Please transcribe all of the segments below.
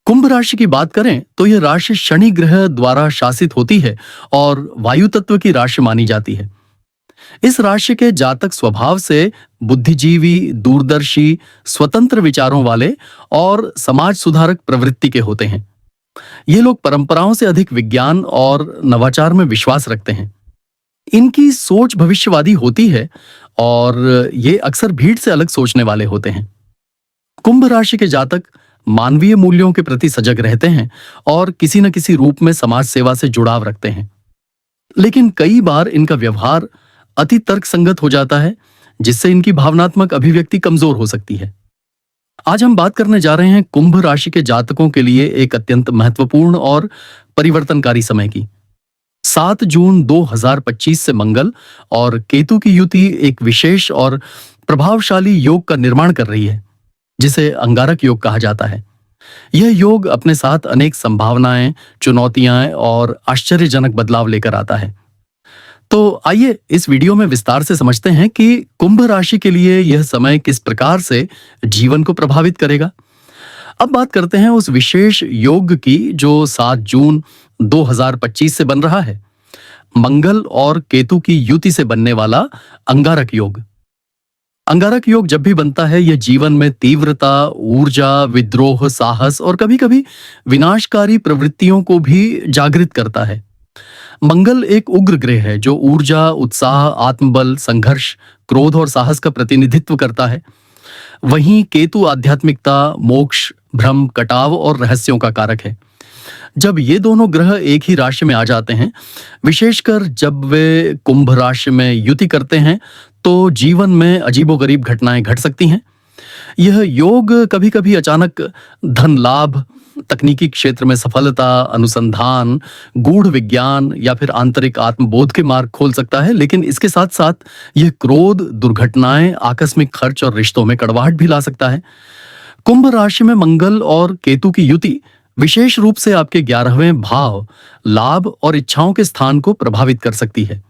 कुंभ राशि की बात करें तो यह राशि शनि ग्रह द्वारा शासित होती है और वायु तत्व की राशि मानी जाती है। इस राशि के जातक स्वभाव से बुद्धिजीवी, दूरदर्शी, स्वतंत्र विचारों वाले और समाज सुधारक प्रवृत्ति के होते हैं। ये लोग परंपराओं से अधिक विज्ञान और नवाचार में विश्वास रखते हैं। इनकी सोच भविष्यवादी होती है और ये अक्सर भीड़ से अलग सोचने वाले होते हैं। कुंभ राशि के जातक मानवीय मूल्यों के प्रति सजग रहते हैं और किसी न किसी रूप में समाज सेवा से जुड़ाव रखते हैं। लेकिन कई बार इनका व्यवहार अति तर्कसंगत हो जाता है, जिससे इनकी भावनात्मक अभिव्यक्ति कमजोर हो सकती है। आज हम बात करने जा रहे हैं कुंभ राशि के जातकों के लिए एक अत्यंत महत्वपूर्ण और परिवर्तनकारी समय की। 7 जून 2025 से मंगल और केतु की युति एक विशेष और प्रभावशाली योग का निर्माण कर रही है, जिसे अंगारक योग कहा जाता है। यह योग अपने साथ अनेक संभावनाएं, चुनौतियां और आश्चर्यजनक बदलाव लेकर आता है। तो आइए इस वीडियो में विस्तार से समझते हैं कि कुंभ राशि के लिए यह समय किस प्रकार से जीवन को प्रभावित करेगा। अब बात करते हैं उस विशेष योग की जो 7 जून 2025 से बन रहा है। मंगल और केतु की युति से बनने वाला अंगारक योग। अंगारक योग जब भी बनता है, यह जीवन में तीव्रता, ऊर्जा, विद्रोह, साहस और कभी-कभी विनाशकारी प्रवृत्तियों को भी जागृत करता है। मंगल एक उग्र ग्रह है जो ऊर्जा, उत्साह, आत्मबल, संघर्ष, क्रोध और साहस का प्रतिनिधित्व करता है। वहीं केतु आध्यात्मिकता, मोक्ष, भ्रम, कटाव और रहस्यों का कारक है। जब ये दोनों ग्रह एक ही राशि में आ जाते हैं, विशेषकर जब वे कुंभ राशि में युति करते हैं, तो जीवन में अजीबोगरीब घटनाएं घट सकती हैं। यह योग कभी-कभी अचानक धन लाभ, तकनीकी क्षेत्र में सफलता, अनुसंधान, गूढ़ विज्ञान या फिर आंतरिक आत्मबोध के मार्ग खोल सकता है, लेकिन इसके साथ साथ यह क्रोध, दुर्घटनाएं, आकस्मिक खर्च और रिश्तों में कड़वाहट भी ला सकता है। कुंभ राशि में मंगल और केतु की युति विशेष रूप से आपके 11वें भाव, लाभ और इच्छाओं के स्थान को प्रभावित कर सकती है।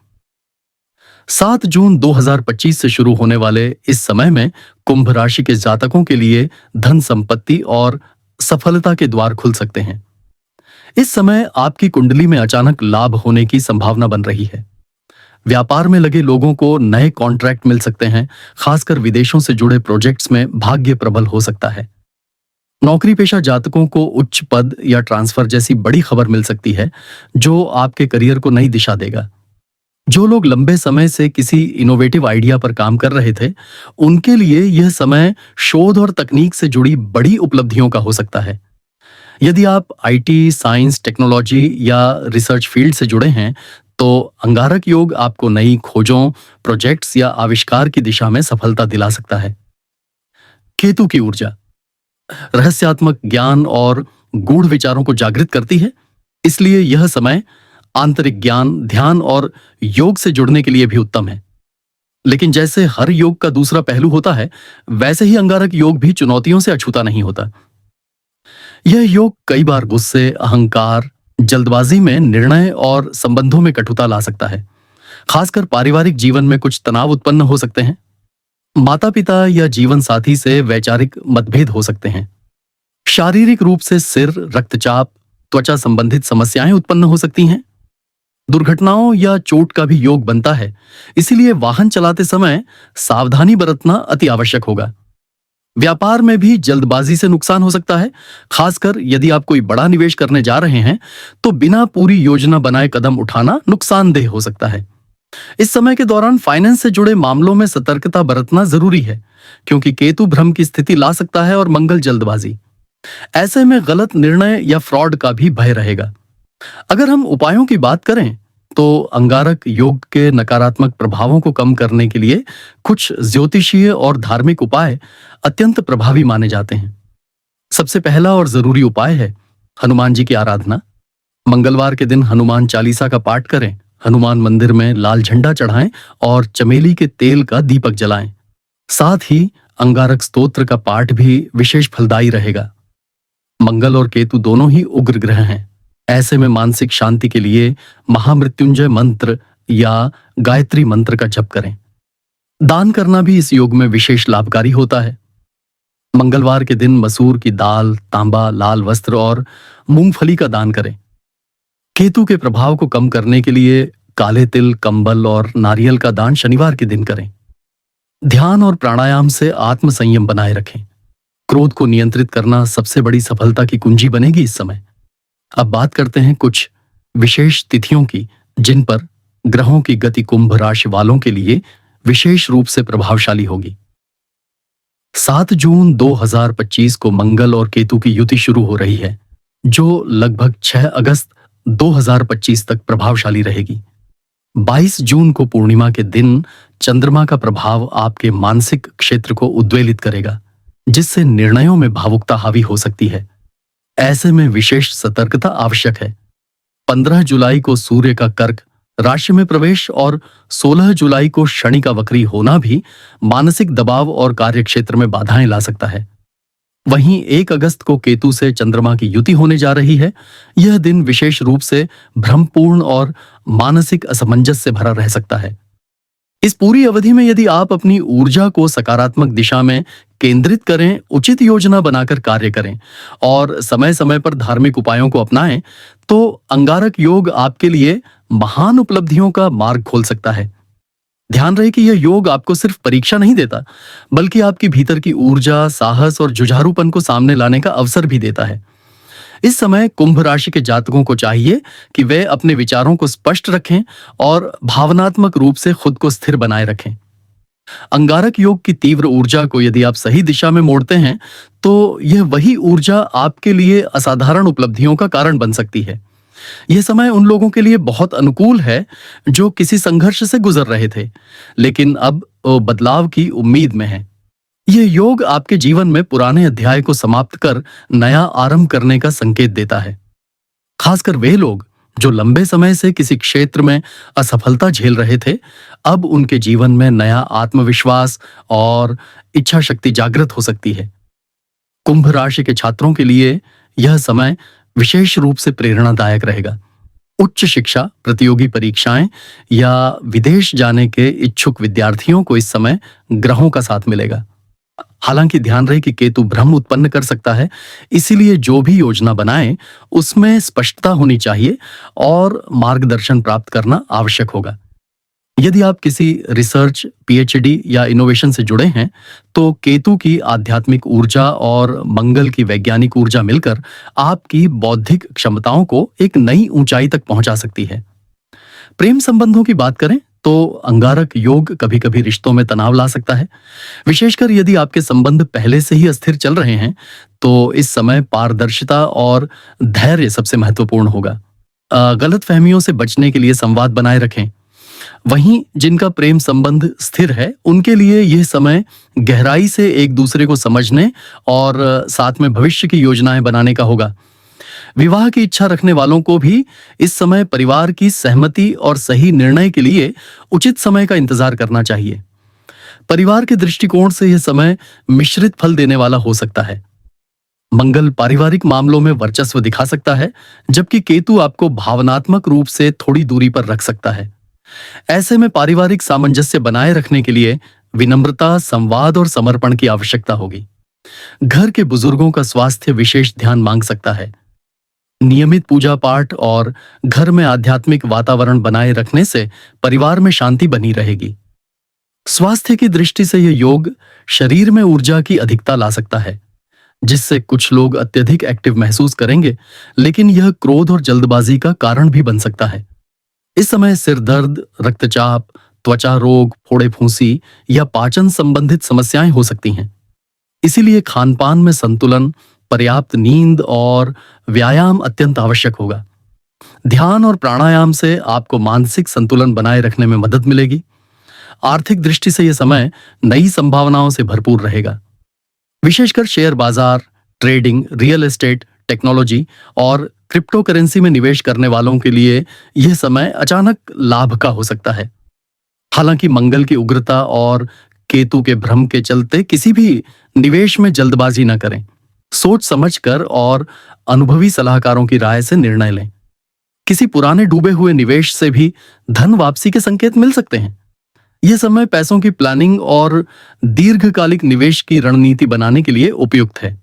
7 जून 2025 से शुरू होने वाले इस समय में कुंभ राशि के जातकों के लिए धन संपत्ति और सफलता के द्वार खुल सकते हैं। इस समय आपकी कुंडली में अचानक लाभ होने की संभावना बन रही है। व्यापार में लगे लोगों को नए कॉन्ट्रैक्ट मिल सकते हैं, खासकर विदेशों से जुड़े प्रोजेक्ट्स में भाग्य प्रबल हो सकता है। नौकरी पेशा जातकों को उच्च पद या ट्रांसफर जैसी बड़ी खबर मिल सकती है, जो आपके करियर को नई दिशा देगा। जो लोग लंबे समय से किसी इनोवेटिव आइडिया पर काम कर रहे थे, उनके लिए यह समय शोध और तकनीक से जुड़ी बड़ी उपलब्धियों का हो सकता है। यदि आप आईटी, साइंस, टेक्नोलॉजी या रिसर्च फील्ड से जुड़े हैं, तो अंगारक योग आपको नई खोजों, प्रोजेक्ट्स या आविष्कार की दिशा में सफलता दिला सकता है। केतु की ऊर्जा रहस्यात्मक ज्ञान और गूढ़ विचारों को जागृत करती है, इसलिए यह समय आंतरिक ज्ञान, ध्यान और योग से जुड़ने के लिए भी उत्तम है। लेकिन जैसे हर योग का दूसरा पहलू होता है, वैसे ही अंगारक योग भी चुनौतियों से अछूता नहीं होता। यह योग कई बार गुस्से, अहंकार, जल्दबाजी में निर्णय और संबंधों में कटुता ला सकता है। खासकर पारिवारिक जीवन में कुछ तनाव उत्पन्न हो सकते हैं। माता पिता या जीवन साथी से वैचारिक मतभेद हो सकते हैं। शारीरिक रूप से सिर, रक्तचाप, त्वचा संबंधित समस्याएं उत्पन्न हो सकती हैं। दुर्घटनाओं या चोट का भी योग बनता है, इसीलिए वाहन चलाते समय सावधानी बरतना अति आवश्यक होगा। व्यापार में भी जल्दबाजी से नुकसान हो सकता है, खासकर यदि आप कोई बड़ा निवेश करने जा रहे हैं, तो बिना पूरी योजना बनाए कदम उठाना नुकसानदेह हो सकता है। इस समय के दौरान फाइनेंस से जुड़े मामलों में सतर्कता बरतना जरूरी है, क्योंकि केतु भ्रम की स्थिति ला सकता है और मंगल जल्दबाजी। ऐसे में गलत निर्णय या फ्रॉड का भी भय रहेगा। अगर हम उपायों की बात करें, तो अंगारक योग के नकारात्मक प्रभावों को कम करने के लिए कुछ ज्योतिषीय और धार्मिक उपाय अत्यंत प्रभावी माने जाते हैं। सबसे पहला और जरूरी उपाय है हनुमान जी की आराधना। मंगलवार के दिन हनुमान चालीसा का पाठ करें, हनुमान मंदिर में लाल झंडा चढ़ाएं और चमेली के तेल का दीपक जलाएं। साथ ही अंगारक स्तोत्र का पाठ भी विशेष फलदायी रहेगा। मंगल और केतु दोनों ही उग्र ग्रह हैं। ऐसे में मानसिक शांति के लिए महामृत्युंजय मंत्र या गायत्री मंत्र का जप करें। दान करना भी इस योग में विशेष लाभकारी होता है। मंगलवार के दिन मसूर की दाल, तांबा, लाल वस्त्र और मूंगफली का दान करें। केतु के प्रभाव को कम करने के लिए काले तिल, कंबल और नारियल का दान शनिवार के दिन करें। ध्यान और प्राणायाम से आत्म संयम बनाए रखें। क्रोध को नियंत्रित करना सबसे बड़ी सफलता की कुंजी बनेगी इस समय। अब बात करते हैं कुछ विशेष तिथियों की, जिन पर ग्रहों की गति कुंभ राशि वालों के लिए विशेष रूप से प्रभावशाली होगी। 7 जून 2025 को मंगल और केतु की युति शुरू हो रही है, जो लगभग 6 अगस्त 2025 तक प्रभावशाली रहेगी। 22 जून को पूर्णिमा के दिन चंद्रमा का प्रभाव आपके मानसिक क्षेत्र को उद्वेलित करेगा, जिससे निर्णयों में भावुकता हावी हो सकती है। ऐसे में विशेष सतर्कता आवश्यक है। 15 जुलाई को सूर्य का कर्क राशि में प्रवेश और 16 जुलाई को शनि का वक्री होना भी मानसिक दबाव और कार्यक्षेत्र में बाधाएं ला सकता है। वहीं 1 अगस्त को केतु से चंद्रमा की युति होने जा रही है। यह दिन विशेष रूप से भ्रमपूर्ण और मानसिक असमंजस से भरा रह सकता है। इस पूरी अवधि में यदि आप अपनी ऊर्जा को सकारात्मक दिशा में केंद्रित करें, उचित योजना बनाकर कार्य करें और समय समय पर धार्मिक उपायों को अपनाएं, तो अंगारक योग आपके लिए महान उपलब्धियों का मार्ग खोल सकता है। ध्यान रहे कि यह योग आपको सिर्फ परीक्षा नहीं देता, बल्कि आपकी भीतर की ऊर्जा, साहस और जुझारूपन को सामने लाने का अवसर भी देता है। इस समय कुंभ राशि के जातकों को चाहिए कि वे अपने विचारों को स्पष्ट रखें और भावनात्मक रूप से खुद को स्थिर बनाए रखें। अंगारक योग की तीव्र ऊर्जा को यदि आप सही दिशा में मोड़ते हैं, तो यह वही ऊर्जा आपके लिए असाधारण उपलब्धियों का कारण बन सकती है। यह समय उन लोगों के लिए बहुत अनुकूल है जो किसी संघर्ष से गुजर रहे थे, लेकिन अब बदलाव की उम्मीद में हैं। यह योग आपके जीवन में पुराने अध्याय को समाप्त कर नया आरंभ करने का संकेत देता है। खासकर वे लोग जो लंबे समय से किसी क्षेत्र में असफलता झेल रहे थे, अब उनके जीवन में नया आत्मविश्वास और इच्छा शक्ति जागृत हो सकती है। कुंभ राशि के छात्रों के लिए यह समय विशेष रूप से प्रेरणादायक रहेगा। उच्च शिक्षा, प्रतियोगी परीक्षाएं या विदेश जाने के इच्छुक विद्यार्थियों को इस समय ग्रहों का साथ मिलेगा। हालांकि ध्यान रहे कि केतु भ्रम उत्पन्न कर सकता है, इसीलिए जो भी योजना बनाएं उसमें स्पष्टता होनी चाहिए और मार्गदर्शन प्राप्त करना आवश्यक होगा। यदि आप किसी रिसर्च, पीएचडी या इनोवेशन से जुड़े हैं, तो केतु की आध्यात्मिक ऊर्जा और मंगल की वैज्ञानिक ऊर्जा मिलकर आपकी बौद्धिक क्षमताओं को एक नई ऊंचाई तक पहुंचा सकती है। प्रेम संबंधों की बात करें तो अंगारक योग कभी कभी रिश्तों में तनाव ला सकता है। विशेषकर यदि आपके संबंध पहले से ही अस्थिर चल रहे हैं, तो इस समय पारदर्शिता और धैर्य सबसे महत्वपूर्ण होगा। गलतफहमियों से बचने के लिए संवाद बनाए रखें। वहीं जिनका प्रेम संबंध स्थिर है, उनके लिए यह समय गहराई से एक दूसरे को समझने और साथ में भविष्य की योजनाएं बनाने का होगा। विवाह की इच्छा रखने वालों को भी इस समय परिवार की सहमति और सही निर्णय के लिए उचित समय का इंतजार करना चाहिए। परिवार के दृष्टिकोण से यह समय मिश्रित फल देने वाला हो सकता है। मंगल पारिवारिक मामलों में वर्चस्व दिखा सकता है, जबकि केतु आपको भावनात्मक रूप से थोड़ी दूरी पर रख सकता है। ऐसे में पारिवारिक सामंजस्य बनाए रखने के लिए विनम्रता, संवाद और समर्पण की आवश्यकता होगी। घर के बुजुर्गों का स्वास्थ्य विशेष ध्यान मांग सकता है। नियमित पूजा पाठ और घर में आध्यात्मिक वातावरण बनाए रखने से परिवार में शांति बनी रहेगी। स्वास्थ्य की दृष्टि से यह योग शरीर में ऊर्जा की अधिकता ला सकता है, जिससे कुछ लोग अत्यधिक एक्टिव महसूस करेंगे, लेकिन यह क्रोध और जल्दबाजी का कारण भी बन सकता है। इस समय सिर दर्द, रक्तचाप, त्वचा रोग, फोड़े फूंसी या पाचन संबंधित समस्याएं हो सकती हैं। इसीलिए खानपान में संतुलन, पर्याप्त नींद और व्यायाम अत्यंत आवश्यक होगा। ध्यान और प्राणायाम से आपको मानसिक संतुलन बनाए रखने में मदद मिलेगी। आर्थिक दृष्टि से यह समय नई संभावनाओं से भरपूर रहेगा। विशेषकर शेयर बाजार, ट्रेडिंग, रियल एस्टेट, टेक्नोलॉजी और क्रिप्टो करेंसी में निवेश करने वालों के लिए यह समय अचानक लाभ का हो सकता है। हालांकि मंगल की उग्रता और केतु के भ्रम के चलते किसी भी निवेश में जल्दबाजी न करें। सोच समझकर और अनुभवी सलाहकारों की राय से निर्णय लें। किसी पुराने डूबे हुए निवेश से भी धन वापसी के संकेत मिल सकते हैं। यह समय पैसों की प्लानिंग और दीर्घकालिक निवेश की रणनीति बनाने के लिए उपयुक्त है।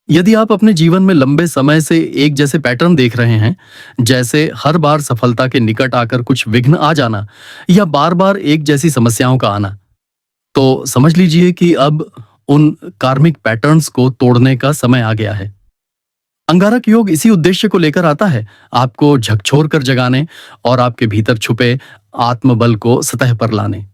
यदि आप अपने जीवन में लंबे समय से एक जैसे पैटर्न देख रहे हैं, जैसे हर बार सफलता के निकट आकर कुछ विघ्न आ जाना या बार बार एक जैसी समस्याओं का आना, तो समझ लीजिए कि अब उन कार्मिक पैटर्न्स को तोड़ने का समय आ गया है। अंगारक योग इसी उद्देश्य को लेकर आता है, आपको झकझोर कर जगाने और आपके भीतर छुपे आत्मबल को सतह पर लाने।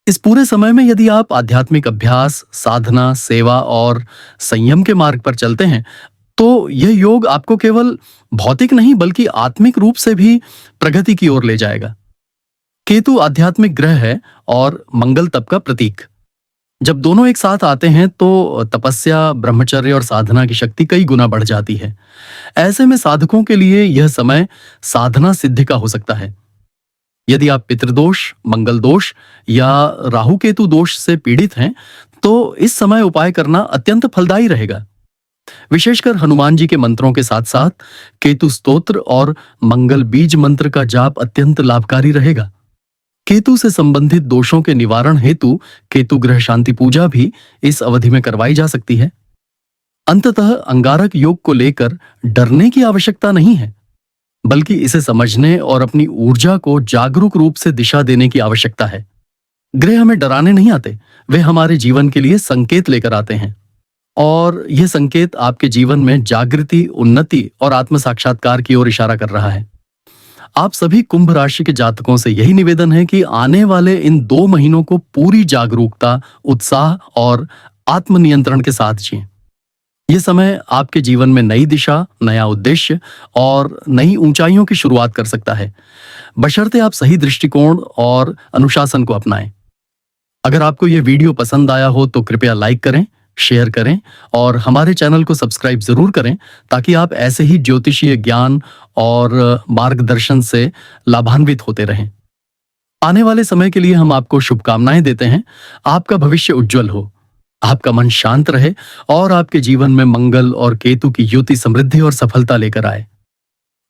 इस पूरे समय में यदि आप आध्यात्मिक अभ्यास, साधना, सेवा और संयम के मार्ग पर चलते हैं, तो यह योग आपको केवल भौतिक नहीं बल्कि आत्मिक रूप से भी प्रगति की ओर ले जाएगा। केतु आध्यात्मिक ग्रह है और मंगल तप का प्रतीक। जब दोनों एक साथ आते हैं तो तपस्या, ब्रह्मचर्य और साधना की शक्ति कई गुना बढ़ जाती है। ऐसे में साधकों के लिए यह समय साधना सिद्धि का हो सकता है। यदि आप पितृदोष, मंगल दोष या राहु केतु दोष से पीड़ित हैं, तो इस समय उपाय करना अत्यंत फलदायी रहेगा। विशेषकर हनुमान जी के मंत्रों के साथ साथ केतु स्तोत्र और मंगल बीज मंत्र का जाप अत्यंत लाभकारी रहेगा। केतु से संबंधित दोषों के निवारण हेतु केतु ग्रह शांति पूजा भी इस अवधि में करवाई जा सकती है। अंततः अंगारक योग को लेकर डरने की आवश्यकता नहीं है, बल्कि इसे समझने और अपनी ऊर्जा को जागरूक रूप से दिशा देने की आवश्यकता है। ग्रह हमें डराने नहीं आते, वे हमारे जीवन के लिए संकेत लेकर आते हैं और यह संकेत आपके जीवन में जागृति, उन्नति और आत्म साक्षात्कार की ओर इशारा कर रहा है। आप सभी कुंभ राशि के जातकों से यही निवेदन है कि आने वाले इन 2 महीनों को पूरी जागरूकता, उत्साह और आत्मनियंत्रण के साथ जिएं। यह समय आपके जीवन में नई दिशा, नया उद्देश्य और नई ऊंचाइयों की शुरुआत कर सकता है, बशर्ते आप सही दृष्टिकोण और अनुशासन को अपनाएं। अगर आपको यह वीडियो पसंद आया हो तो कृपया लाइक करें, शेयर करें और हमारे चैनल को सब्सक्राइब जरूर करें, ताकि आप ऐसे ही ज्योतिषीय ज्ञान और मार्गदर्शन से लाभान्वित होते रहें। आने वाले समय के लिए हम आपको शुभकामनाएं देते हैं। आपका भविष्य उज्जवल हो, आपका मन शांत रहे और आपके जीवन में मंगल और केतु की युति समृद्धि और सफलता लेकर आए।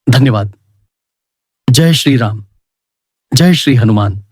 धन्यवाद। जय श्री राम, जय श्री हनुमान।